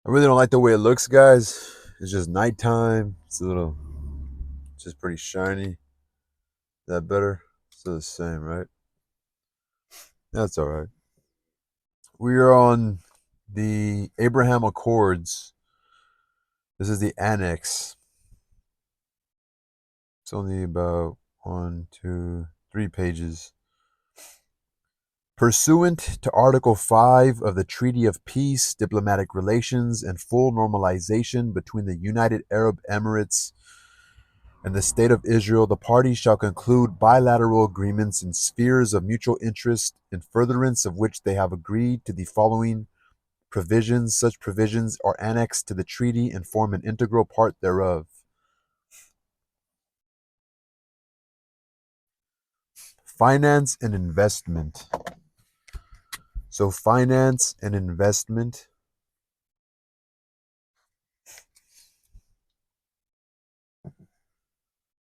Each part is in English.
I really don't like the way it looks, guys. It's just nighttime. It's just pretty shiny. Is that better? Still the same, right? That's all right. We are on the Abraham Accords. This is the annex. It's only about one, two, 3 pages. Pursuant to Article 5 of the Treaty of Peace, Diplomatic Relations, and Full Normalization between the United Arab Emirates and the State of Israel, the parties shall conclude bilateral agreements in spheres of mutual interest, in furtherance of which they have agreed to the following provisions. Such provisions are annexed to the treaty and form an integral part thereof. Finance and investment. So, finance and investment.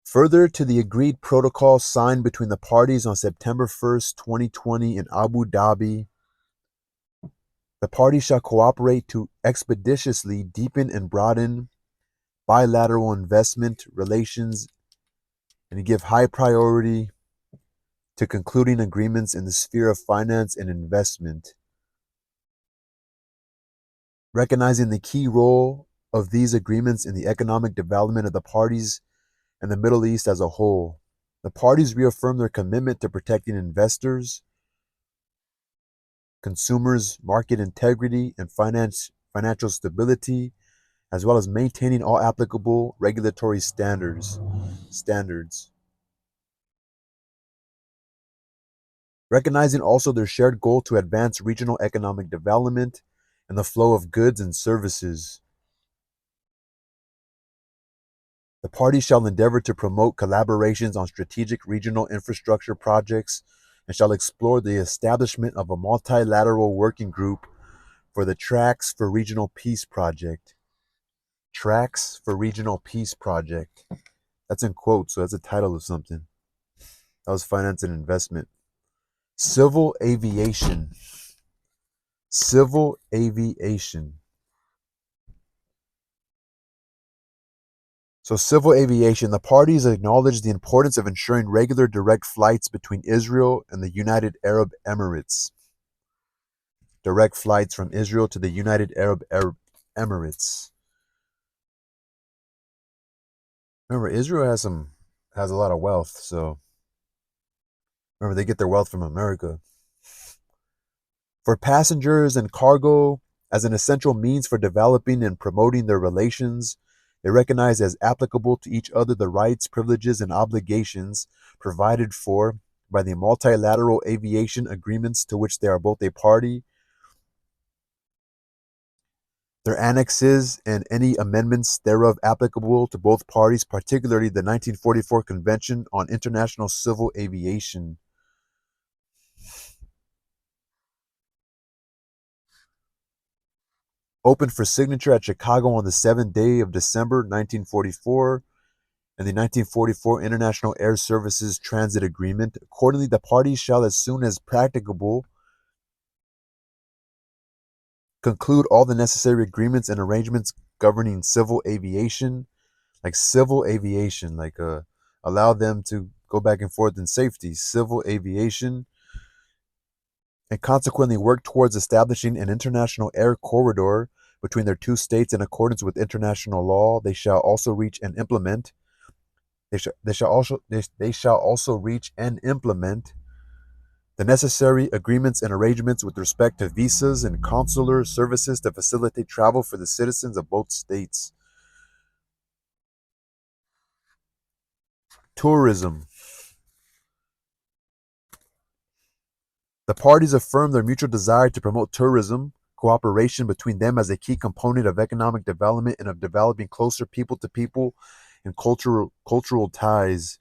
Further to the agreed protocol signed between the parties on September 1st, 2020 in Abu Dhabi, the parties shall cooperate to expeditiously deepen and broaden bilateral investment relations and give high priority to concluding agreements in the sphere of finance and investment, recognizing the key role of these agreements in the economic development of the parties and the Middle East as a whole. The parties reaffirm their commitment to protecting investors, consumers, market integrity, and financial stability, as well as maintaining all applicable regulatory standards. Recognizing also their shared goal to advance regional economic development and the flow of goods and services. The parties shall endeavor to promote collaborations on strategic regional infrastructure projects and shall explore the establishment of a multilateral working group for the Tracks for Regional Peace Project. Tracks for Regional Peace Project. That's in quotes, so that's a title of something. That was finance and investment. Civil aviation. Civil aviation. So, civil aviation, the parties acknowledge the importance of ensuring regular direct flights between Israel and the United Arab Emirates. Direct flights from Israel to the United Arab Emirates. Remember, Israel has a lot of wealth, so remember they get their wealth from America. For passengers and cargo, as an essential means for developing and promoting their relations, they recognize as applicable to each other the rights, privileges, and obligations provided for by the multilateral aviation agreements to which they are both a party, their annexes, and any amendments thereof applicable to both parties, particularly the 1944 Convention on International Civil Aviation. Opened for signature at Chicago on the 7th day of December 1944, and the 1944 International Air Services Transit Agreement. Accordingly, the parties shall, as soon as practicable, conclude all the necessary agreements and arrangements governing civil aviation, allow them to go back and forth in safety, civil aviation, and consequently work towards establishing an international air corridor between their two states in accordance with international law. They shall also reach and implement. They shall also reach and implement the necessary agreements and arrangements with respect to visas and consular services to facilitate travel for the citizens of both states. Tourism. The parties affirm their mutual desire to promote tourism, cooperation between them as a key component of economic development and of developing closer people to people and cultural ties.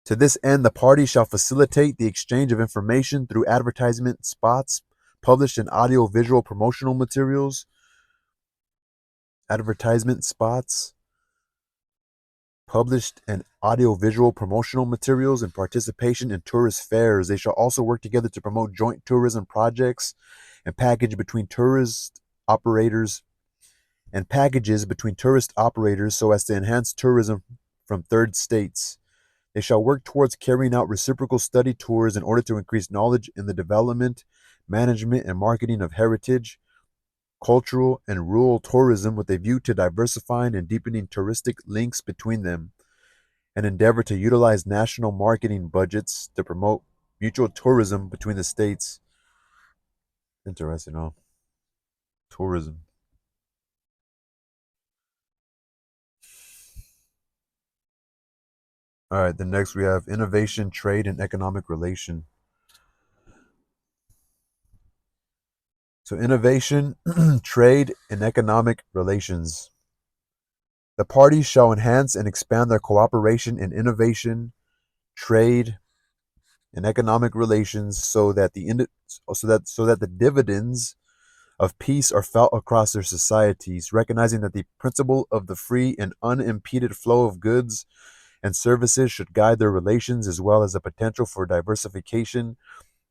To this end, the parties shall facilitate the exchange of information through advertisement spots published in audio-visual promotional materials, advertisement spots published in audiovisual promotional materials, and participation in tourist fairs. They shall also work together to promote joint tourism projects and packages between tourist operators so as to enhance tourism from third states. They shall work towards carrying out reciprocal study tours in order to increase knowledge in the development, management, and marketing of heritage, cultural, and rural tourism with a view to diversifying and deepening touristic links between them, and endeavor to utilize national marketing budgets to promote mutual tourism between the states. Interesting, huh? Tourism. All right, then next we have innovation, trade, and economic relation. So, innovation, trade, and economic relations. The parties shall enhance and expand their cooperation in innovation, trade, and economic relations so that the dividends of peace are felt across their societies, recognizing that the principle of the free and unimpeded flow of goods and services should guide their relations, as well as the potential for diversification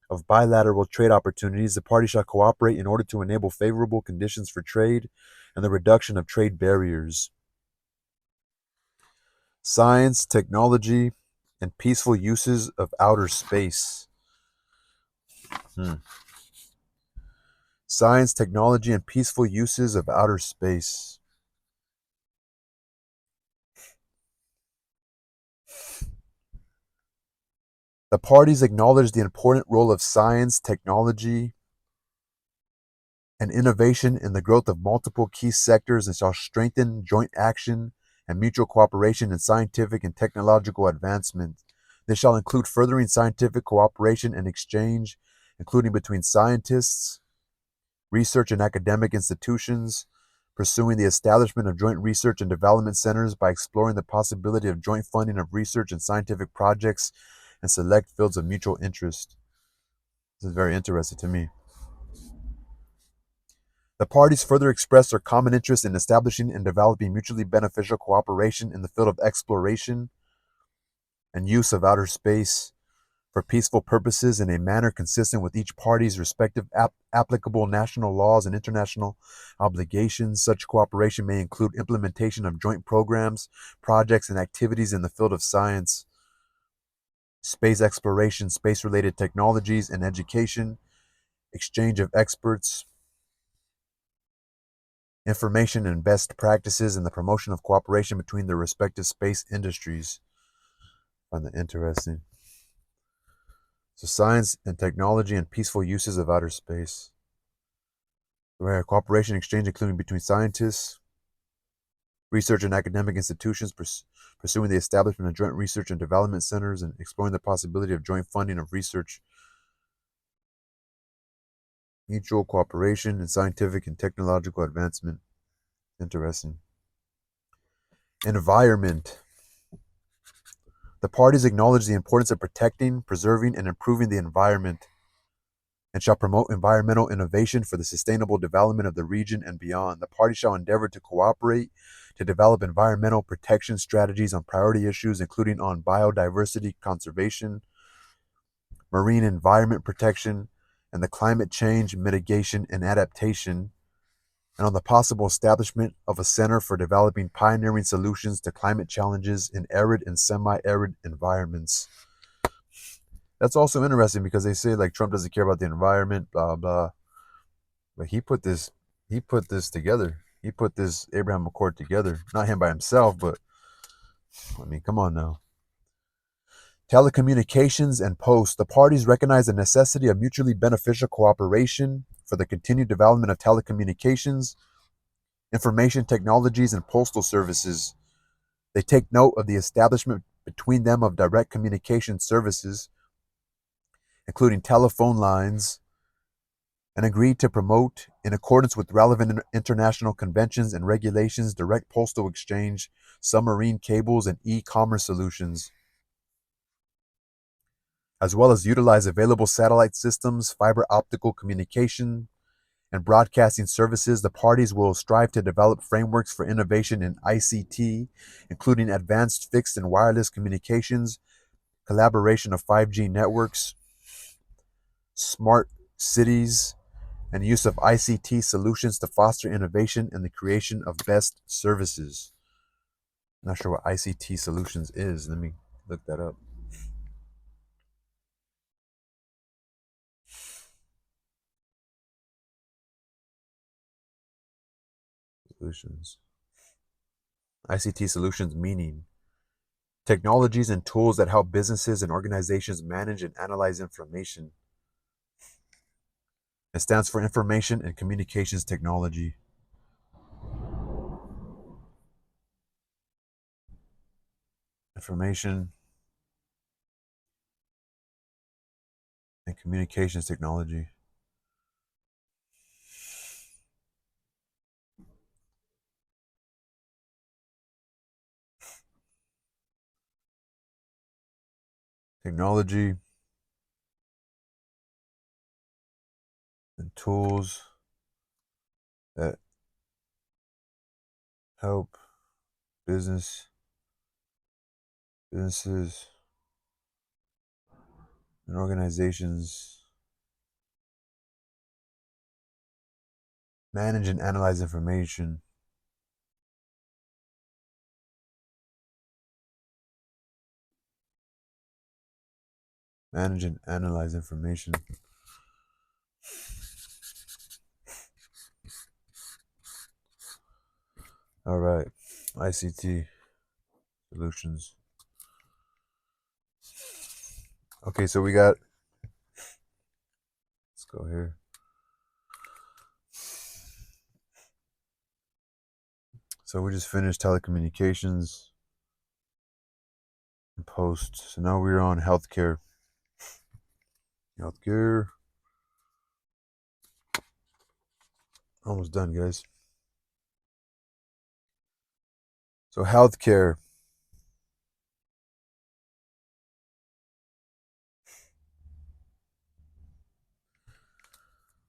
of bilateral trade opportunities. The parties shall cooperate in order to enable favorable conditions for trade and the reduction of trade barriers. Science, technology, and peaceful uses of outer space. Science, technology, and peaceful uses of outer space. The parties acknowledge the important role of science, technology, and innovation in the growth of multiple key sectors and shall strengthen joint action and mutual cooperation in scientific and technological advancement. This shall include furthering scientific cooperation and exchange, including between scientists, research and academic institutions, pursuing the establishment of joint research and development centers by exploring the possibility of joint funding of research and scientific projects and select fields of mutual interest. This is very interesting to me. The parties further express their common interest in establishing and developing mutually beneficial cooperation in the field of exploration and use of outer space for peaceful purposes in a manner consistent with each party's respective applicable national laws and international obligations. Such cooperation may include implementation of joint programs, projects, and activities in the field of science, space exploration, space-related technologies, and education, exchange of experts, information and best practices, and the promotion of cooperation between their respective space industries. I find that interesting. So science and technology and peaceful uses of outer space. Where cooperation exchange including between scientists, research and academic institutions, pursuing the establishment of joint research and development centers, and exploring the possibility of joint funding of research. Mutual cooperation in scientific and technological advancement. Interesting. Environment. The parties acknowledge the importance of protecting, preserving, and improving the environment, and shall promote environmental innovation for the sustainable development of the region and beyond. The parties shall endeavor to cooperate to develop environmental protection strategies on priority issues, including on biodiversity conservation, marine environment protection, and the climate change mitigation and adaptation, and on the possible establishment of a center for developing pioneering solutions to climate challenges in arid and semi-arid environments. That's also interesting because they say like Trump doesn't care about the environment, blah blah. But he put this together. He put this Abraham Accord together. Not him by himself, but I mean, come on now. Telecommunications and posts. The parties recognize the necessity of mutually beneficial cooperation for the continued development of telecommunications, information technologies, and postal services. They take note of the establishment between them of direct communication services, including telephone lines, and agreed to promote, in accordance with relevant international conventions and regulations, direct postal exchange, submarine cables, and e-commerce solutions, as well as utilize available satellite systems, fiber optical communication, and broadcasting services. The parties will strive to develop frameworks for innovation in ICT, including advanced fixed and wireless communications, collaboration of 5G networks, smart cities, and use of ICT solutions to foster innovation and the creation of best services. I'm not sure what ICT solutions is. Let me look that up. Solutions. ICT solutions meaning technologies and tools that help businesses and organizations manage and analyze information. It stands for Information and Communications Technology. Information and Communications Technology. Technology and tools that help businesses and organizations manage and analyze information. Manage and analyze information. All right, ICT solutions. Okay, so we got, let's go here. So we just finished telecommunications and post. So now we're on healthcare. Healthcare. Almost done, guys. So healthcare.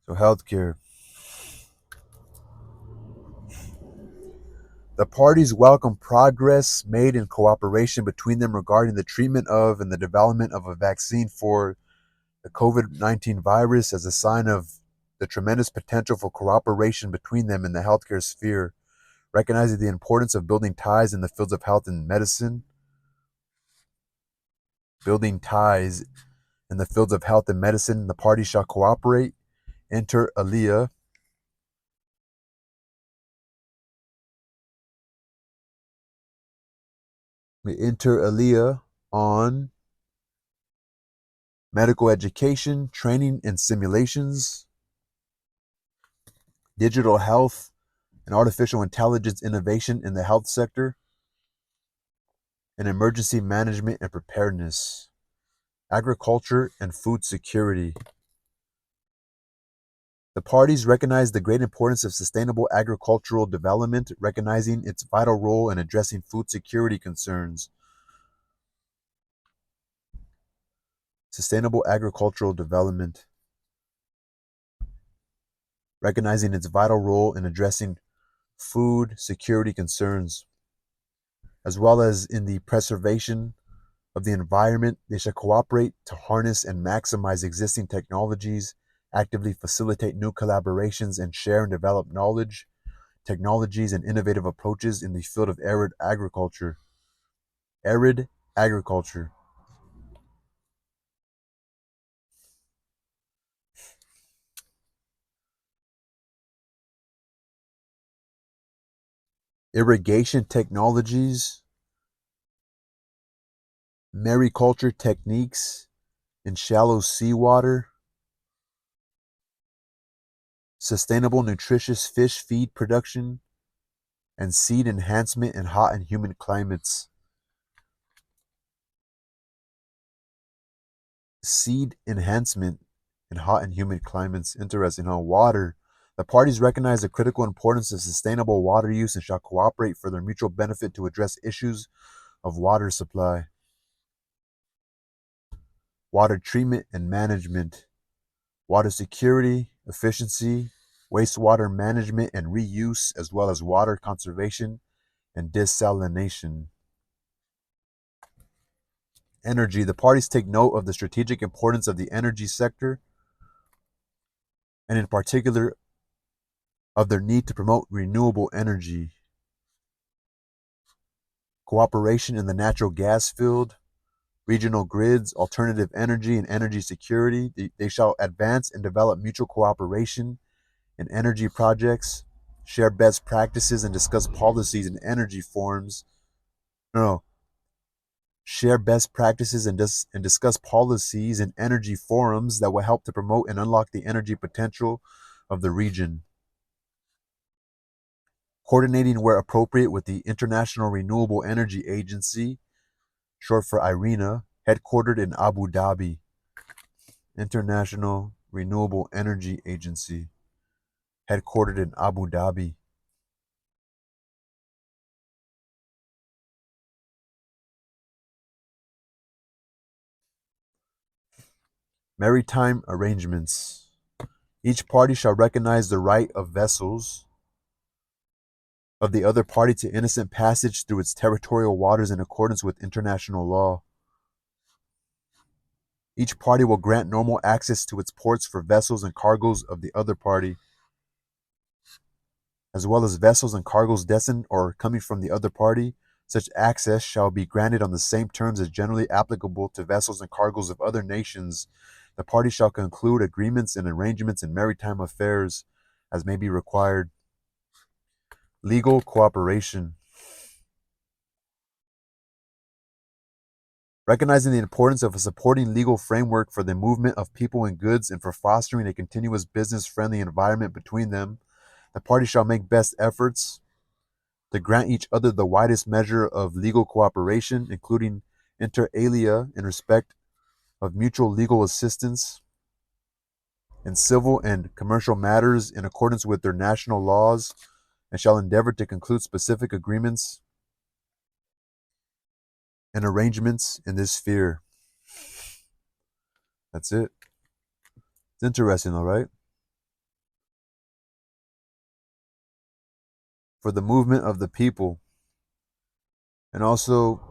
So healthcare. The parties welcome progress made in cooperation between them regarding the treatment of and the development of a vaccine for the COVID-19 virus as a sign of the tremendous potential for cooperation between them in the healthcare sphere, recognizing the importance of building ties in the fields of health and medicine. Building ties in the fields of health and medicine, the parties shall cooperate, inter alia, on medical education, training and simulations, digital health and artificial intelligence innovation in the health sector, and emergency management and preparedness, agriculture and food security. The parties recognize the great importance of sustainable agricultural development, recognizing its vital role in addressing food security concerns. Sustainable agricultural development, recognizing its vital role in addressing food security concerns, as well as in the preservation of the environment. They shall cooperate to harness and maximize existing technologies, actively facilitate new collaborations, and share and develop knowledge, technologies, and innovative approaches in the field of arid agriculture. Arid agriculture. Irrigation technologies, mariculture techniques in shallow seawater, sustainable nutritious fish feed production, and seed enhancement in hot and humid climates. Seed enhancement in hot and humid climates. Interesting, huh? Water. The parties recognize the critical importance of sustainable water use and shall cooperate for their mutual benefit to address issues of water supply, water treatment and management, water security, efficiency, wastewater management and reuse, as well as water conservation and desalination. Energy. The parties take note of the strategic importance of the energy sector, and in particular of their need to promote renewable energy. Cooperation in the natural gas field, regional grids, alternative energy, and energy security. They shall advance and develop mutual cooperation in energy projects, share best practices, and discuss policies in energy forms. No, share best practices and discuss policies in energy forums that will help to promote and unlock the energy potential of the region. Coordinating where appropriate with the International Renewable Energy Agency, short for IRENA, headquartered in Abu Dhabi. International Renewable Energy Agency, headquartered in Abu Dhabi. Maritime arrangements. Each party shall recognize the right of vessels of the other party to innocent passage through its territorial waters in accordance with international law. Each party will grant normal access to its ports for vessels and cargoes of the other party, as well as vessels and cargoes destined or coming from the other party. Such access shall be granted on the same terms as generally applicable to vessels and cargoes of other nations. The parties shall conclude agreements and arrangements in maritime affairs as may be required. Legal cooperation. Recognizing the importance of a supporting legal framework for the movement of people and goods and for fostering a continuous business-friendly environment between them, the parties shall make best efforts to grant each other the widest measure of legal cooperation, including inter alia in respect of mutual legal assistance in civil and commercial matters in accordance with their national laws, and shall endeavor to conclude specific agreements and arrangements in this sphere. That's it. It's interesting, all right? For the movement of the people, and also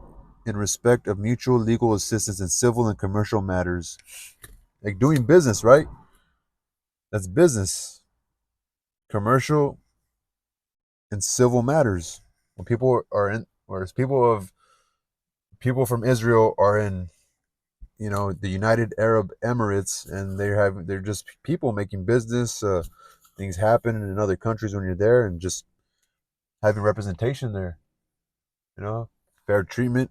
in respect of mutual legal assistance in civil and commercial matters. Like doing business, right? That's business. Commercial and civil matters. When people are in, whereas people from Israel are in, the United Arab Emirates, and they're just people making business. Things happen in other countries when you're there, and just having representation there. Fair treatment.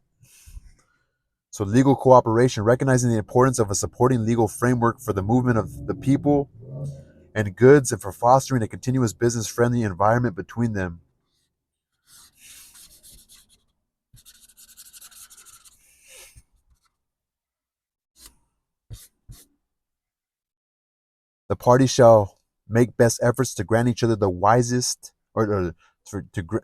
So legal cooperation, recognizing the importance of a supporting legal framework for the movement of the people and goods, and for fostering a continuous business-friendly environment between them. The parties shall make best efforts to grant each other the wisest, the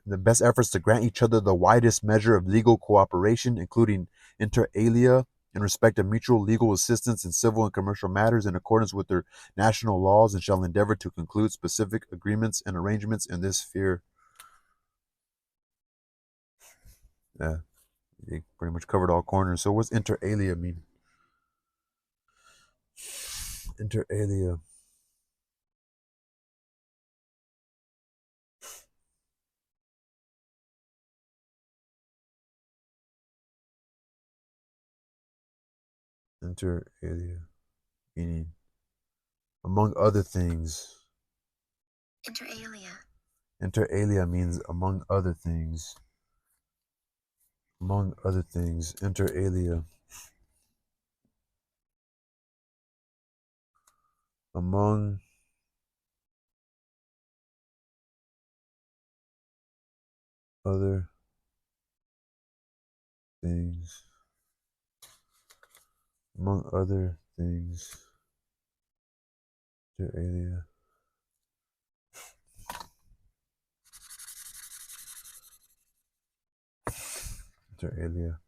best efforts to grant each other the widest measure of legal cooperation, including inter alia, in respect of mutual legal assistance in civil and commercial matters in accordance with their national laws, and shall endeavor to conclude specific agreements and arrangements in this sphere. Yeah, you pretty much covered all corners. So what's inter alia mean? Inter alia. Inter alia, meaning among other things. Inter alia. Inter alia means among other things. Among other things, inter alia. Among other things. Among other things, inter alia. Inter alia.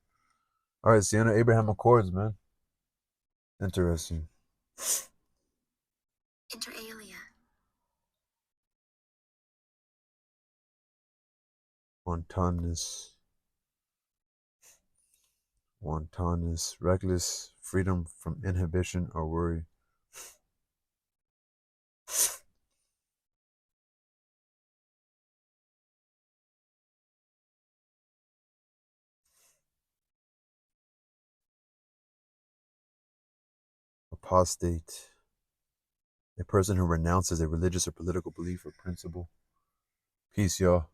All right, Sienna Abraham Accords, man. Interesting. Inter alia. Wantoness. Wantoness. Reckless. Freedom from inhibition or worry. Apostate. A person who renounces a religious or political belief or principle. Peace, y'all.